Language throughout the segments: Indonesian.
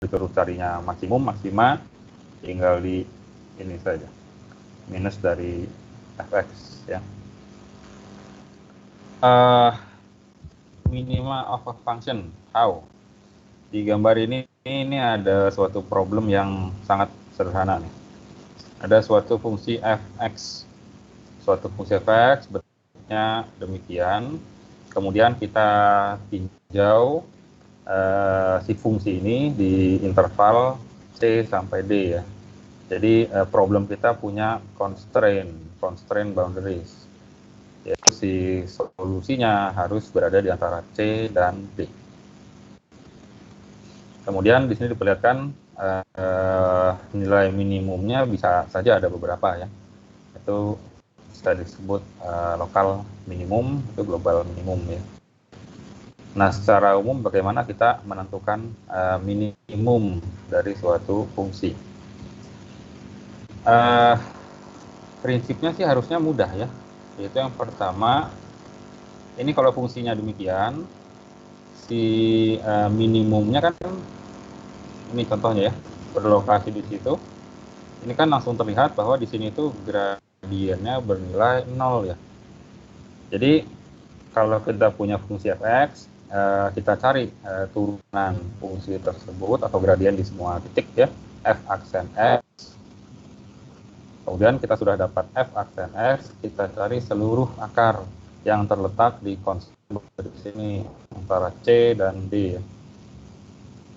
disuruh carinya maksimum, maksima, tinggal di ini saja, minus dari fx ya. Minima of a function, how? Di gambar ini ada suatu problem yang sangat sederhana nih. Ada suatu fungsi fx. Suatu fungsi fx bentuknya demikian. Kemudian kita tinjau si fungsi ini di interval c sampai d ya. Jadi problem kita punya constraint boundaries. Yaitu si solusinya harus berada di antara C dan D. Kemudian di sini diperlihatkan nilai minimumnya bisa saja ada beberapa ya. Itu bisa disebut lokal minimum, itu global minimum ya. Nah, secara umum bagaimana kita menentukan minimum dari suatu fungsi? Prinsipnya sih harusnya mudah ya. Yaitu yang pertama, ini kalau fungsinya demikian, si minimumnya kan, ini contohnya ya, berlokasi di situ. Ini kan langsung terlihat bahwa di sini tuh gradiennya bernilai 0 ya. Jadi kalau kita punya fungsi fx, kita cari turunan fungsi tersebut atau gradien di semua titik ya, f aksen x. Kemudian kita sudah dapat f aksen x, kita cari seluruh akar yang terletak di konstan di sini antara c dan d.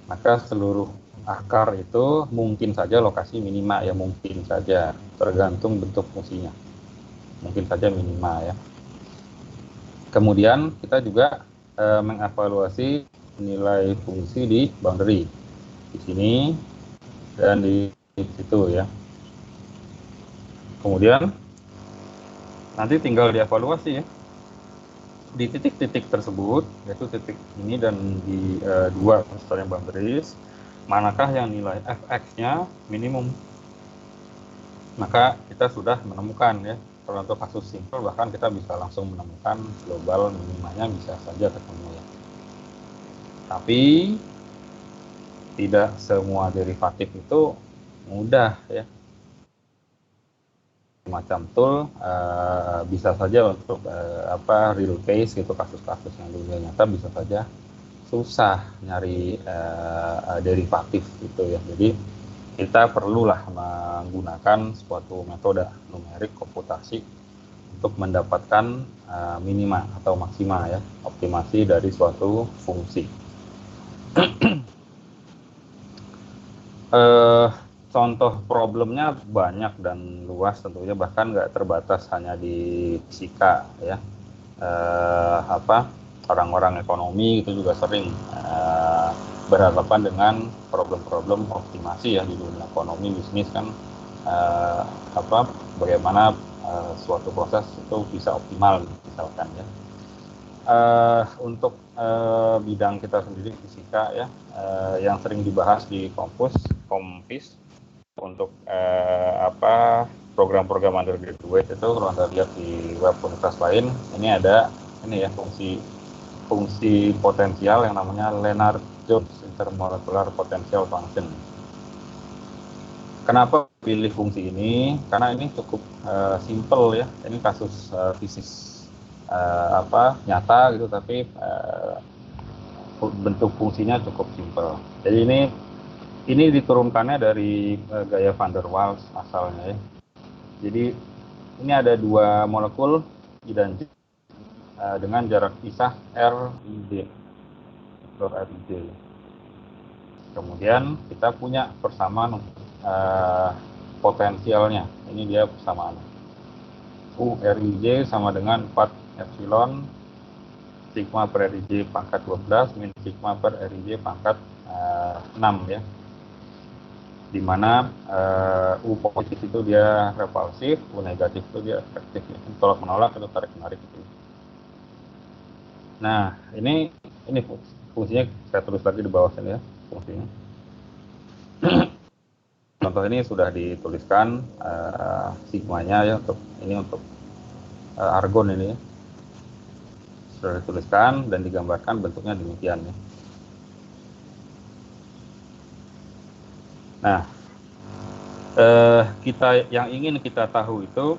Maka seluruh akar itu mungkin saja lokasi minima ya, mungkin saja, tergantung bentuk fungsinya. Mungkin saja minima ya. Kemudian kita juga mengevaluasi nilai fungsi di boundary di sini dan di situ ya. Kemudian nanti tinggal dievaluasi ya di titik-titik tersebut, yaitu titik ini dan di dua constraint boundaries, manakah yang nilai fx-nya minimum. Maka kita sudah menemukan ya. Kalau untuk kasus simple bahkan kita bisa langsung menemukan global minimanya, bisa saja ketemu ya. Tapi tidak semua derivatif itu mudah ya. Macam tool bisa saja untuk real case gitu, kasus-kasus yang dunia nyata bisa saja susah nyari derivatif gitu ya. Jadi kita perlulah menggunakan suatu metode numerik komputasi untuk mendapatkan minima atau maksima ya, optimasi dari suatu fungsi. Contoh problemnya banyak dan luas tentunya, bahkan nggak terbatas hanya di fisika ya. Orang-orang ekonomi itu juga sering berhadapan dengan problem-problem optimasi ya di dunia ekonomi bisnis kan, bagaimana suatu proses itu bisa optimal misalkan ya. Untuk bidang kita sendiri fisika ya, yang sering dibahas di Kompis untuk program-program undergraduate itu, kalau Anda lihat di web universitas lain, ini ada ini ya fungsi potensial yang namanya Lennard-Jones intermolecular potential function. Kenapa pilih fungsi ini? Karena ini cukup simple ya. Ini kasus fisik nyata gitu, tapi bentuk fungsinya cukup simple. Jadi ini diturunkannya dari gaya van der Waals asalnya ya. Jadi ini ada dua molekul I dan J dengan jarak pisah RIJ. Kemudian kita punya persamaan potensialnya. Ini dia persamaan. URIJ sama dengan 4 epsilon sigma per RIJ pangkat 12 min sigma per RIJ pangkat 6 ya. Dimana U positif itu dia repulsif, U negatif itu dia efektif ya. Tolak menolak atau tarik menarik itu. Nah, ini fungsinya saya tulis lagi di bawah sini ya, fungsinya. Contoh ini sudah dituliskan sigmanya ya, untuk argon ini ya. Sudah dituliskan dan digambarkan bentuknya demikian ya. Nah, yang ingin kita tahu itu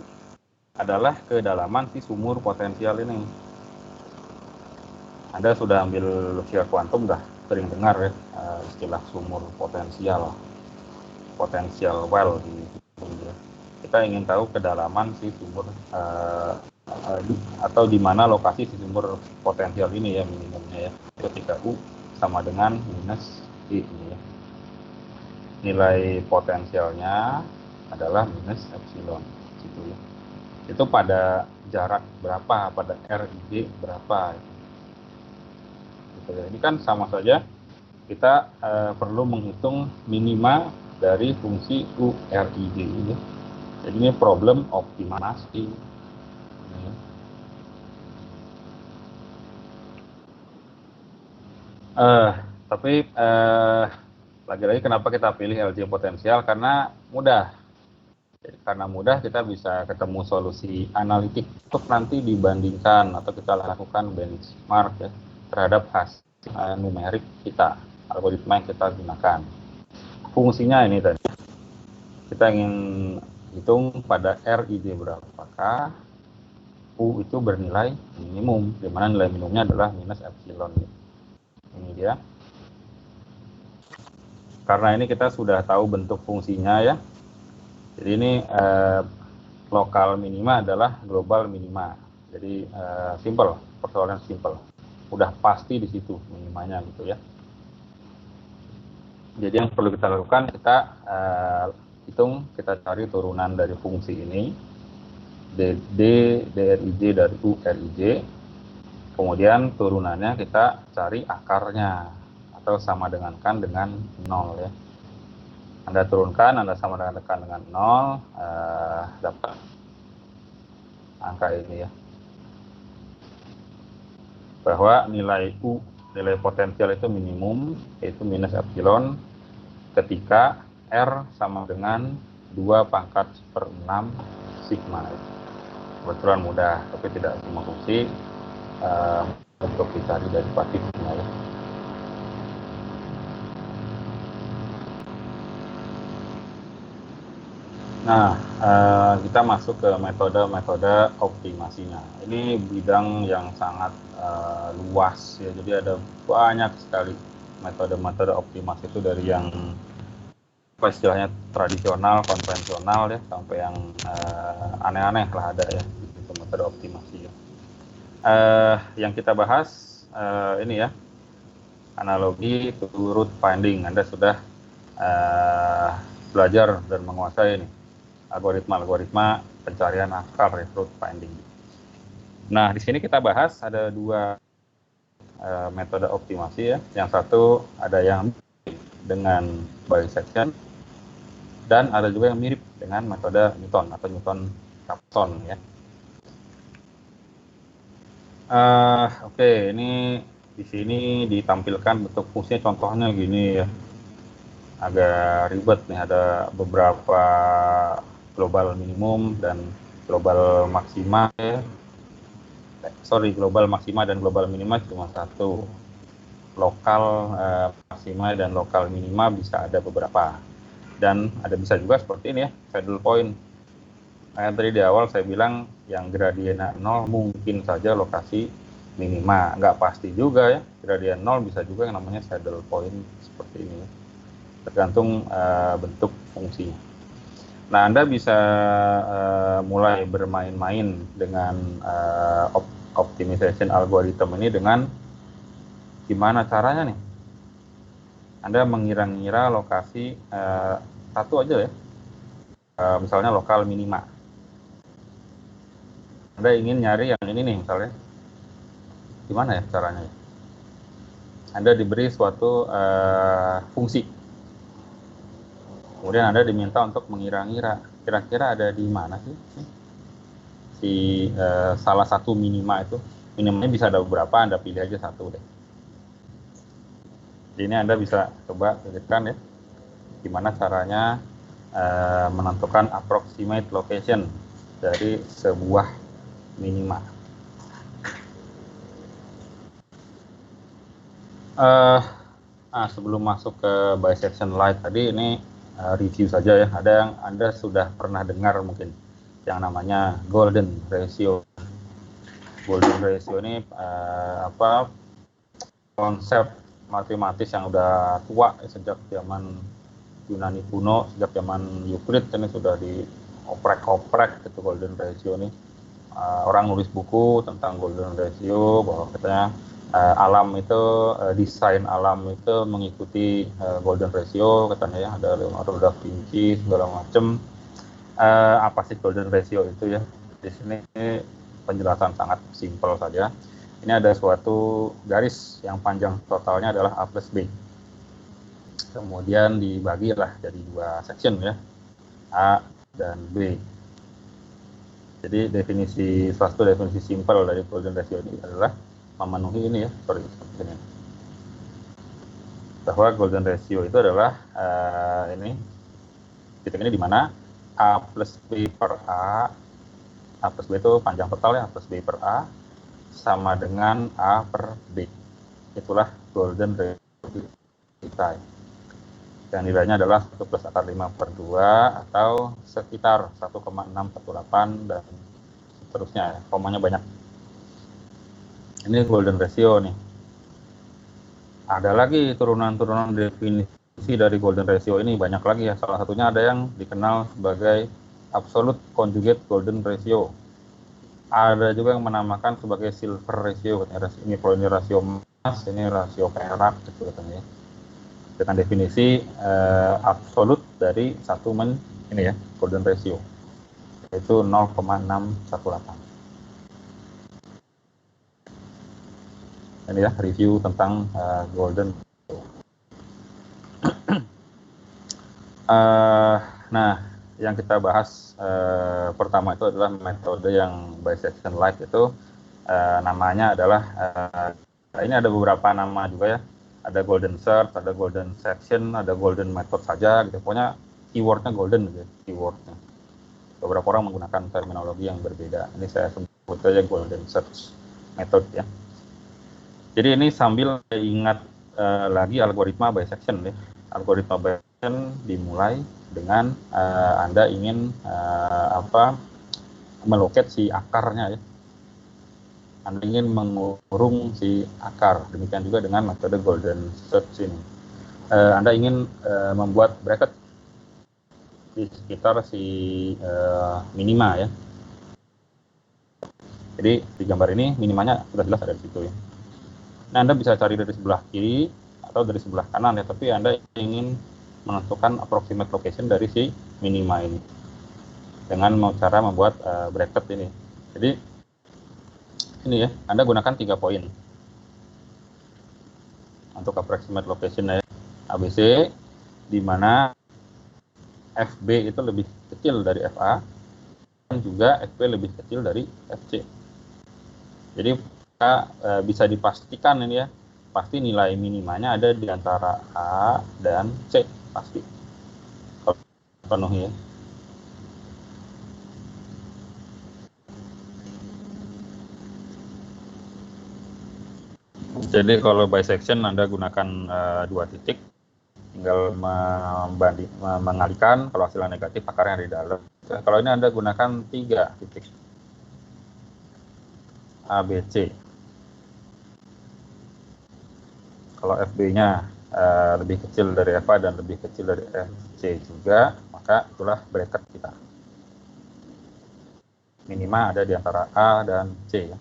adalah kedalaman si sumur potensial ini. Anda sudah ambil fisika kuantum, dah sering dengar ya istilah sumur potensial well di ya. Kita ingin tahu kedalaman si sumur atau di mana lokasi si sumur potensial ini ya, minimumnya ya, ketika U sama dengan minus I ini ya. Nilai potensialnya adalah minus epsilon gitu ya. Itu pada jarak berapa, pada RID berapa gitu ya. Ini kan sama saja kita perlu menghitung minima dari fungsi URID ini. Jadi ini problem optimasi. Tapi lagi-lagi kenapa kita pilih LJ potensial? Karena mudah. Jadi karena mudah kita bisa ketemu solusi analitik untuk nanti dibandingkan atau kita lakukan benchmark ya, terhadap hasil numerik kita, algoritma yang kita gunakan. Fungsinya ini tadi. Kita ingin hitung pada RID berapakah U itu bernilai minimum, di mana nilai minimumnya adalah minus epsilon. Ini dia. Karena ini kita sudah tahu bentuk fungsinya ya. Jadi ini lokal minima adalah global minima. Jadi simple, persoalan simple. Udah pasti di situ minimanya gitu ya. Jadi yang perlu kita lakukan, kita hitung, kita cari turunan dari fungsi ini, DRIJ dari URIJ, kemudian turunannya kita cari akarnya, atau sama dengankan dengan 0 ya. Anda turunkan, Anda sama dengan 0, dapat angka ini ya. Bahwa nilai U, nilai potensial itu minimum, yaitu minus epsilon, ketika R sama dengan 2/6 sigma. Kebetulan mudah, tapi tidak semua fungsi untuk dicari derivatifnya ya. Nah, kita masuk ke metode-metode optimasinya. Ini bidang yang sangat luas ya, jadi ada banyak sekali metode-metode optimasi itu, dari yang istilahnya tradisional, konvensional ya, sampai yang aneh-aneh lah ada ya, itu metode optimasi ya. Yang kita bahas ini ya, analogi to root finding. Anda sudah belajar dan menguasai ini algoritma pencarian akar ya, root finding. Nah, di sini kita bahas ada dua metode optimasi ya. Yang satu ada yang dengan bisection, dan ada juga yang mirip dengan metode Newton atau Newton-Raphson ya. Oke, ini di sini ditampilkan bentuk fungsinya, contohnya gini ya. Agak ribet nih, ada beberapa global minimum dan global maksima ya. Global maksima dan global minima cuma satu. Lokal maksima dan lokal minima bisa ada beberapa. Dan ada bisa juga seperti ini ya, saddle point. Nah, tadi di awal saya bilang yang gradiennya 0 mungkin saja lokasi minima, nggak pasti juga ya. Gradien 0 bisa juga yang namanya saddle point seperti ini, tergantung bentuk fungsinya. Nah, Anda bisa mulai bermain-main dengan optimization algorithm ini dengan gimana caranya nih. Anda mengira-ngira lokasi satu aja ya, misalnya lokal minima. Anda ingin nyari yang ini nih misalnya, gimana ya caranya? Anda diberi suatu fungsi, kemudian Anda diminta untuk mengira-ngira kira-kira ada di mana sih si salah satu minima itu. Minimanya bisa ada beberapa, Anda pilih aja satu deh. Jadi ini Anda bisa coba pikirkan ya, gimana caranya menentukan approximate location dari sebuah minima. Sebelum masuk ke bisection light tadi, ini review saja ya. Ada yang Anda sudah pernah dengar mungkin yang namanya golden ratio. Golden ratio ini konsep matematis yang udah tua sejak zaman Yunani kuno, sejak zaman Euclid ini sudah dioprek-oprek gitu golden ratio ini. Orang nulis buku tentang golden ratio bahwa katanya alam itu desain alam itu mengikuti golden ratio katanya ya, ada Leonardo da Vinci segala macam. Apa sih golden ratio itu ya? Di sini penjelasan sangat simpel saja. Ini ada suatu garis yang panjang totalnya adalah A plus B. Kemudian dibagilah jadi dua section ya, A dan B. Jadi salah satu definisi simpel dari golden ratio ini adalah memenuhi ini ya, ini. Bahwa golden ratio itu adalah titik ini di mana A plus B per A plus B itu panjang total ya, A plus B per A sama dengan A per B. Itulah golden ratio kita. Yang nilainya adalah 1 plus akar 5 per 2 atau sekitar 1,648 dan seterusnya ya, komanya banyak. Ini golden ratio nih. Ada lagi turunan-turunan definisi dari golden ratio ini, banyak lagi ya. Salah satunya ada yang dikenal sebagai absolute conjugate golden ratio. Ada juga yang menamakan sebagai silver ratio. Ini kalau ini rasio emas, ini rasio perak gitu katanya. Dengan definisi absolut dari satu ini ya, golden ratio, yaitu 0,618. Ini ya review tentang golden ratio. Nah, yang kita bahas pertama itu adalah metode yang bisection like itu namanya adalah ini ada beberapa nama juga ya. Ada golden search, ada golden section, ada golden method saja gitu. Pokoknya keywordnya golden gitu, keywordnya. Beberapa orang menggunakan terminologi yang berbeda. Ini saya sebut saja golden search method ya. Jadi ini sambil ingat lagi algoritma bisection ya. Algoritma bisection dimulai dengan Anda ingin meloket si akarnya ya. Anda ingin mengurung si akar. Demikian juga dengan metode golden search ini. Anda ingin membuat bracket di sekitar si minima ya. Jadi di gambar ini minimanya sudah jelas ada di situ ya. Nah, Anda bisa cari dari sebelah kiri atau dari sebelah kanan ya, tapi Anda ingin menentukan approximate location dari si minima ini dengan cara membuat bracket ini. Jadi ini ya, Anda gunakan 3 poin untuk approximate location ya. ABC, di mana FB itu lebih kecil dari FA, dan juga FP lebih kecil dari FC. Jadi kita bisa dipastikan ini ya, pasti nilai minimanya ada di antara A dan C, pasti. Kalau penuh ya. Jadi kalau bisection Anda gunakan 2 titik, tinggal mengalihkan, kalau hasilnya negatif akarnya di dalam. Kalau ini Anda gunakan 3 titik A, B, C. Kalau FB-nya lebih kecil dari FA dan lebih kecil dari FC juga, maka itulah bracket kita. Minima ada di antara A dan C ya.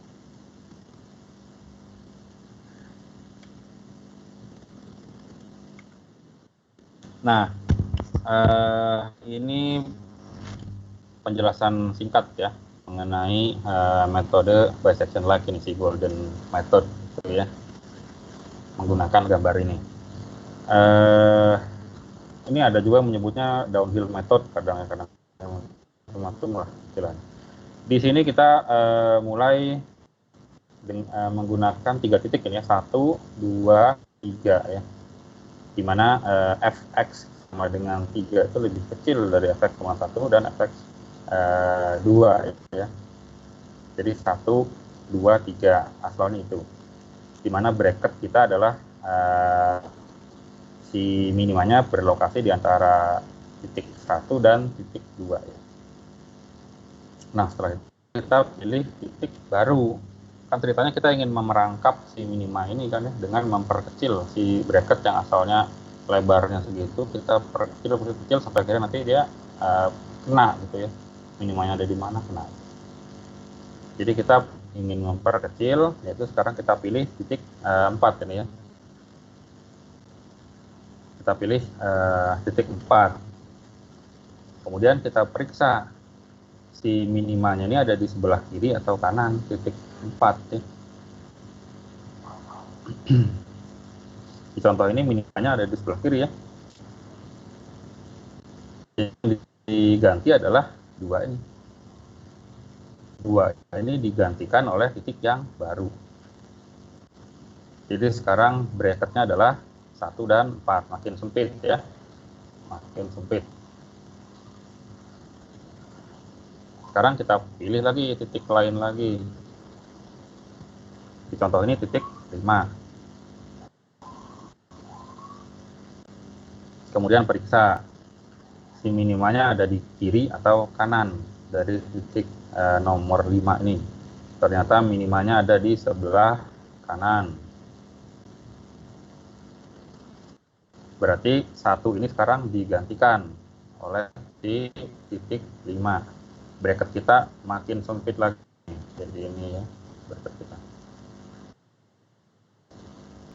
Nah, ini penjelasan singkat ya mengenai metode bisection like ini, si golden method gitu ya, menggunakan gambar ini. Ini ada juga menyebutnya downhill method kadang-kadang macam lah istilahnya. Di sini kita mulai menggunakan 3 titik ini ya, 1, 2, 3 ya. Di mana fx sama dengan 3 itu lebih kecil dari fx,1 dan fx 2 ya. Jadi 1, 2, 3 asalnya itu. Di mana bracket kita adalah si minimanya berlokasi di antara titik 1 dan titik 2 ya. Nah, setelah itu kita pilih titik baru. Kan ceritanya kita ingin memerangkap si minima ini kan ya, dengan memperkecil si bracket yang asalnya lebarnya segitu, kita perkecil sampai akhirnya nanti dia kena gitu ya. Minimanya ada di mana, kena. Jadi kita ingin memperkecil, yaitu sekarang kita pilih titik 4 ini ya. Kita pilih titik 4. Kemudian kita periksa si minimanya ini ada di sebelah kiri atau kanan titik 4 ya. Di contoh ini minimanya ada di sebelah kiri ya. Yang diganti adalah 2 ini. 2 ini digantikan oleh titik yang baru. Jadi sekarang bracketnya adalah 1 dan 4, makin sempit ya. Makin sempit. Sekarang kita pilih lagi titik lain lagi. Di contoh ini titik 5. Kemudian periksa si minimanya ada di kiri atau kanan dari titik nomor 5 ini. Ternyata minimanya ada di sebelah kanan. Berarti 1 ini sekarang digantikan oleh di titik 5. Bracket kita makin sempit lagi. Jadi ini ya bracket kita.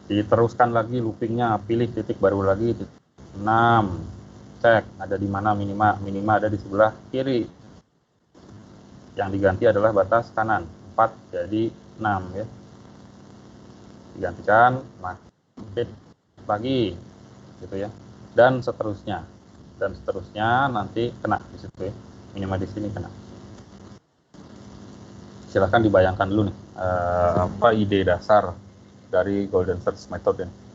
Diteruskan lagi loopingnya, pilih titik baru lagi, titik 6. Cek ada di mana minima. Minima ada di sebelah kiri. Yang diganti adalah batas kanan. 4 jadi 6 ya. Digantikan makin sempit lagi gitu ya. Dan seterusnya. Dan seterusnya nanti kena di situ ya. Minima di sini kena. Silahkan dibayangkan dulu nih apa ide dasar dari Golden Search Method ini.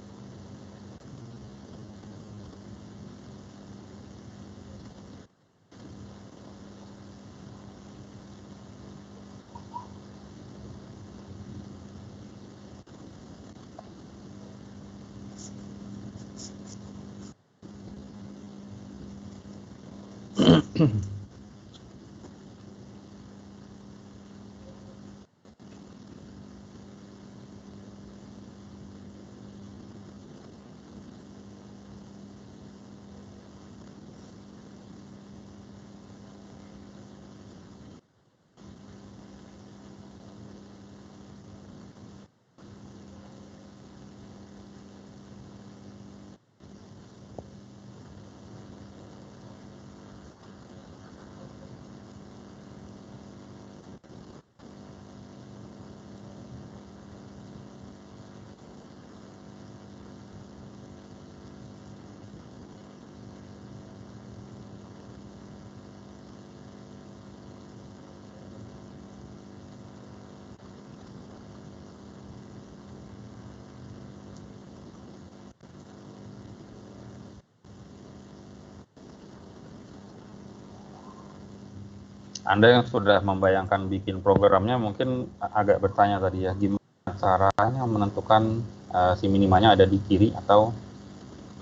Anda yang sudah membayangkan bikin programnya mungkin agak bertanya tadi ya, gimana caranya menentukan si minimanya ada di kiri atau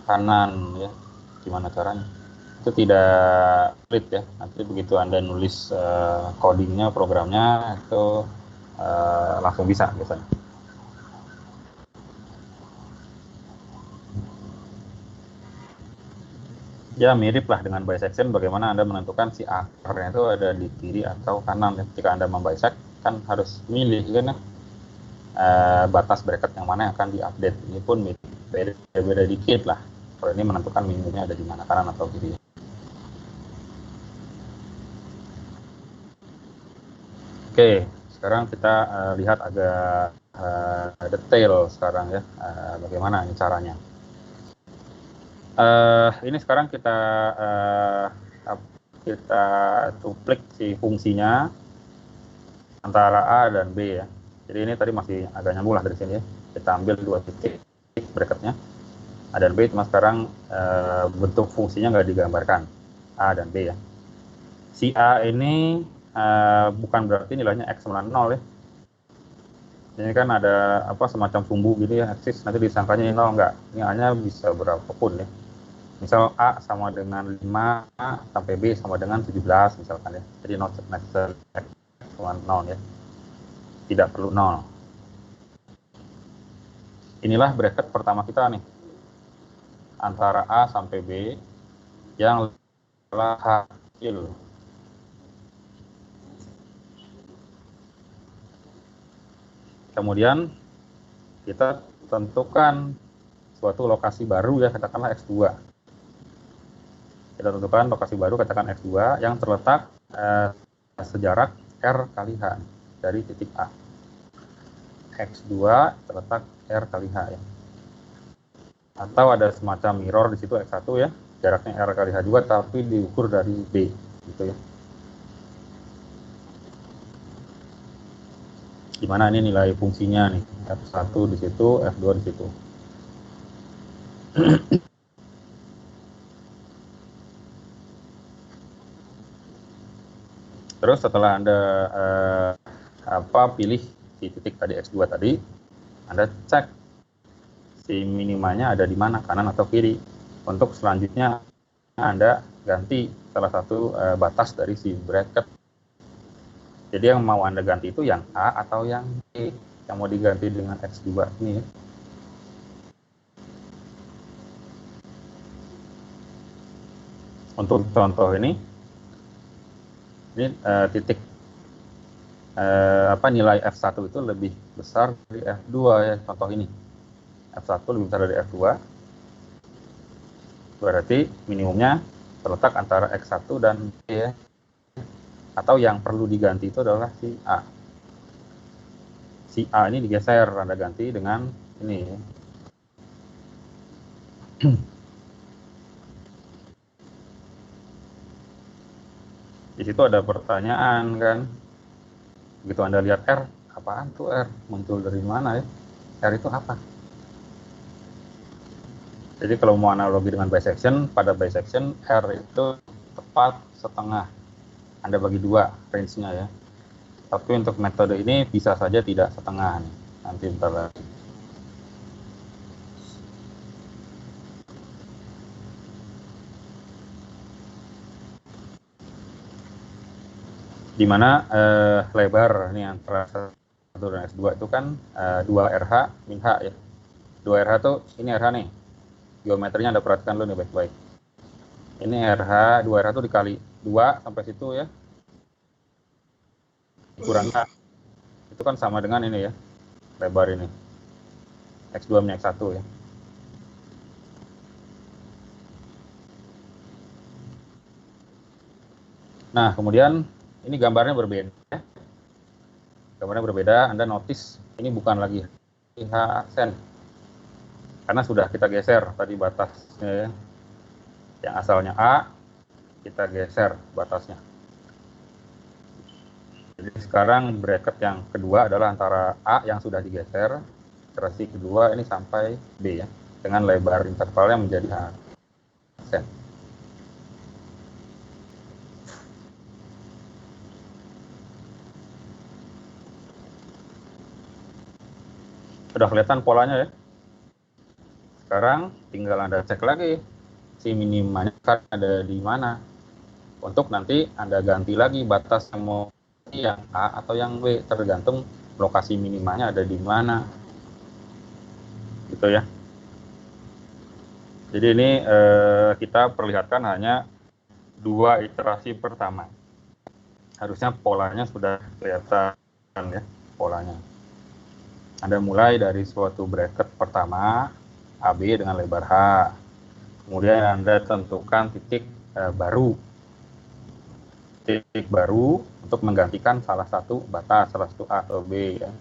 kanan ya, gimana caranya? Itu tidak sulit ya, nanti begitu Anda nulis codingnya, programnya itu langsung bisa biasanya. Ya mirip lah dengan bisection, bagaimana Anda menentukan si akarnya itu ada di kiri atau kanan. Ketika Anda membisect kan harus milih kan ya, batas bracket yang mana yang akan diupdate. Ini pun beda dikit lah. Kalau ini menentukan minimumnya ada di mana, kanan atau kiri. Oke, sekarang kita lihat agak detail sekarang ya, bagaimana ini caranya. Ini sekarang kita duplik si fungsinya antara A dan B ya. Jadi ini tadi masih agak nyambung lah dari sini ya. Kita ambil 2 titik bracketnya A dan B, cuma sekarang bentuk fungsinya nggak digambarkan A dan B ya. Si A ini bukan berarti nilainya X sama 0 ya. Ini kan ada semacam sumbu gitu ya, eksis, nanti disangkanya 0, enggak. Ini A-nya bisa berapapun ya. Misal A sama dengan 5 sampai B sama dengan 17 misalkan ya. Jadi not necessary cuma 0 ya. Tidak perlu 0. Inilah bracket pertama kita nih. Antara A sampai B yang adalah hasil. Kemudian kita tentukan suatu lokasi baru ya, katakanlah X2. Kita tentukan lokasi baru, katakan X2 yang terletak sejarak R kali H dari titik A. X2 terletak R kali H ya. Atau ada semacam mirror di situ X1 ya, jaraknya R kali H juga tapi diukur dari B gitu ya. Dimana ini nilai fungsinya nih, F1 di situ, F2 di situ. Terus setelah Anda pilih si titik tadi X2 tadi, Anda cek si minimanya ada di mana, kanan atau kiri. Untuk selanjutnya Anda ganti salah satu batas dari si bracket. Jadi yang mau Anda ganti itu yang A atau yang B, yang mau diganti dengan X2 ini. Untuk contoh ini titik nilai F1 itu lebih besar dari F2 ya, contoh ini. F1 lebih besar dari F2. Berarti minimumnya terletak antara X1 dan B ya. Atau yang perlu diganti itu adalah si A. Si A ini digeser, Anda ganti dengan ini. Di situ ada pertanyaan kan. Begitu Anda lihat R, apaan tuh R? Muncul dari mana ya? R itu apa? Jadi kalau mau analogi dengan bisection, pada bisection R itu tepat setengah. Anda bagi dua range-nya ya. Tapi untuk metode ini bisa saja tidak setengah nih. Nanti bentar lagi. Dimana lebar ini antara 1 dan S2 itu kan 2RH min H ya. 2RH tuh ini RH nih. Geometrinya Anda perhatikan dulu nih baik-baik. Ini RH, 2RH tuh dikali 2 sampai situ ya. Kurang H. Itu kan sama dengan ini ya. Lebar ini. X2 min X1 ya. Nah, kemudian ini gambarnya berbeda ya. Gambarnya berbeda, Anda notice ini bukan lagi H aksen. Karena sudah kita geser tadi batasnya ya. Yang asalnya A, kita geser batasnya. Jadi sekarang bracket yang kedua adalah antara A yang sudah digeser, iterasi kedua ini sampai B ya, dengan lebar intervalnya menjadi H aksen. Sudah kelihatan polanya ya. Sekarang tinggal Anda cek lagi si minimanya kan ada di mana. Untuk nanti Anda ganti lagi batas yang mau yang A atau yang B, tergantung lokasi minimanya ada di mana. Gitu ya. Jadi ini kita perlihatkan hanya 2 iterasi pertama. Harusnya polanya sudah kelihatan ya, polanya. Anda mulai dari suatu bracket pertama AB dengan lebar H. Kemudian Anda tentukan titik baru. Titik baru untuk menggantikan salah satu batas, salah satu A atau B ya.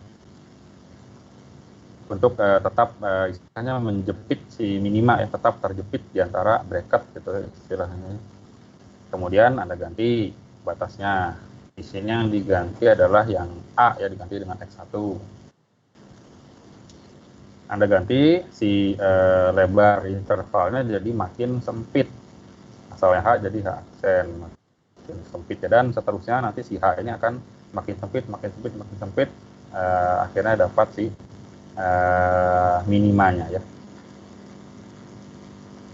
Untuk tetap istilahnya menjepit si minima ya, tetap terjepit di antara bracket gitu istilahnya. Kemudian Anda ganti batasnya. Di sini yang diganti adalah yang A ya, diganti dengan X1. Anda ganti si lebar intervalnya jadi makin sempit. Asalnya H jadi H aksen, makin sempit ya, dan seterusnya nanti si H ini akan makin sempit, makin sempit, makin sempit, akhirnya dapat si minimanya ya.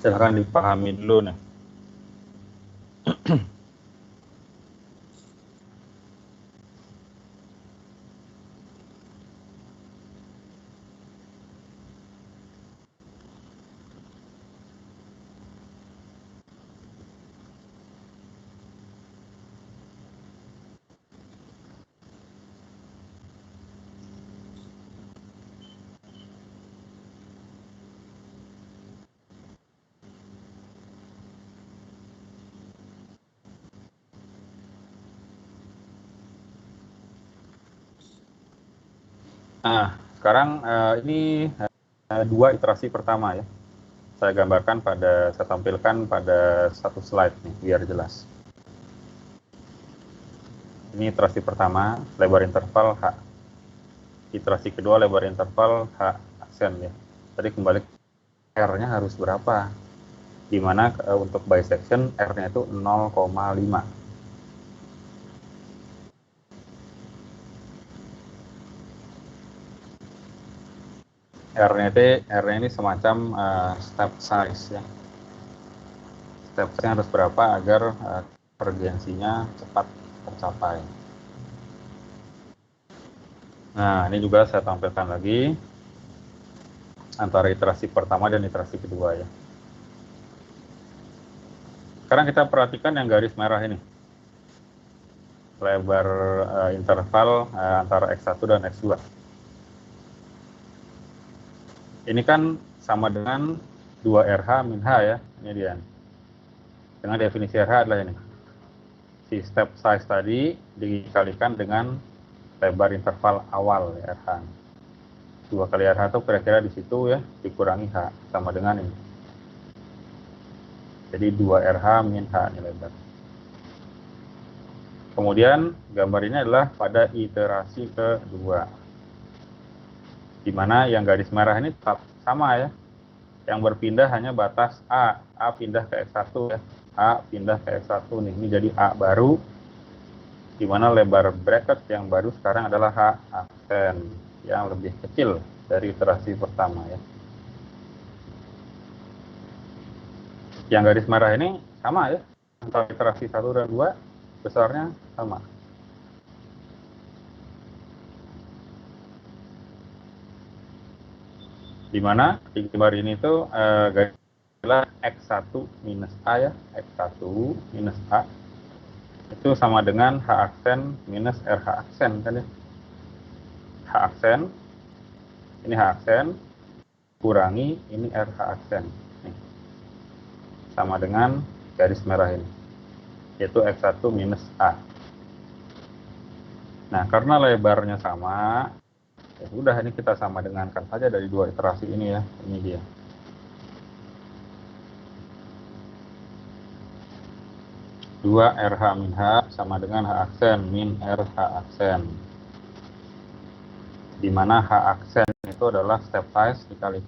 Silahkan dipahami dulu nih. Nah, sekarang ini dua iterasi pertama ya. Saya gambarkan saya tampilkan pada satu slide nih, biar jelas. Ini iterasi pertama, lebar interval H. Iterasi kedua, lebar interval H aksen ya. Tadi kembali R-nya harus berapa? Dimana untuk bisection R-nya itu 0,5. R-nya ini semacam step size ya. Step size harus berapa agar konvergensinya cepat tercapai. Nah, ini juga saya tampilkan lagi antara iterasi pertama dan iterasi kedua ya. Sekarang kita perhatikan yang garis merah ini. Lebar interval antara X1 dan X2. Ini kan sama dengan 2RH min H ya, ini dia. Dengan definisi RH adalah ini. Si step size tadi dikalikan dengan lebar interval awal ya, RH. 2 kali RH itu kira-kira di situ ya, dikurangi H, sama dengan ini. Jadi 2RH min H ini lebar. Kemudian gambar ini adalah pada iterasi kedua. Di mana yang garis merah ini tetap sama ya. Yang berpindah hanya batas A. A pindah ke X1 ya. A pindah ke X1 nih. Ini jadi A baru. Di mana lebar bracket yang baru sekarang adalah H aksen yang lebih kecil dari iterasi pertama ya. Yang garis merah ini sama ya. Antara iterasi 1 dan 2 besarnya sama. Di mana di gambar ini tuh adalah X1 minus A ya, X1 minus A itu sama dengan H aksen minus RH aksen kan ya. H aksen, ini H aksen, kurangi ini RH aksen. Nih. Sama dengan garis merah ini, yaitu X1 minus A. Nah, karena lebarnya sama, ya sudah ini kita sama dengankan saja dari dua iterasi ini ya. Ini dia. Dua RH min H sama dengan H aksen min RH aksen. Di mana H aksen itu adalah step size dikali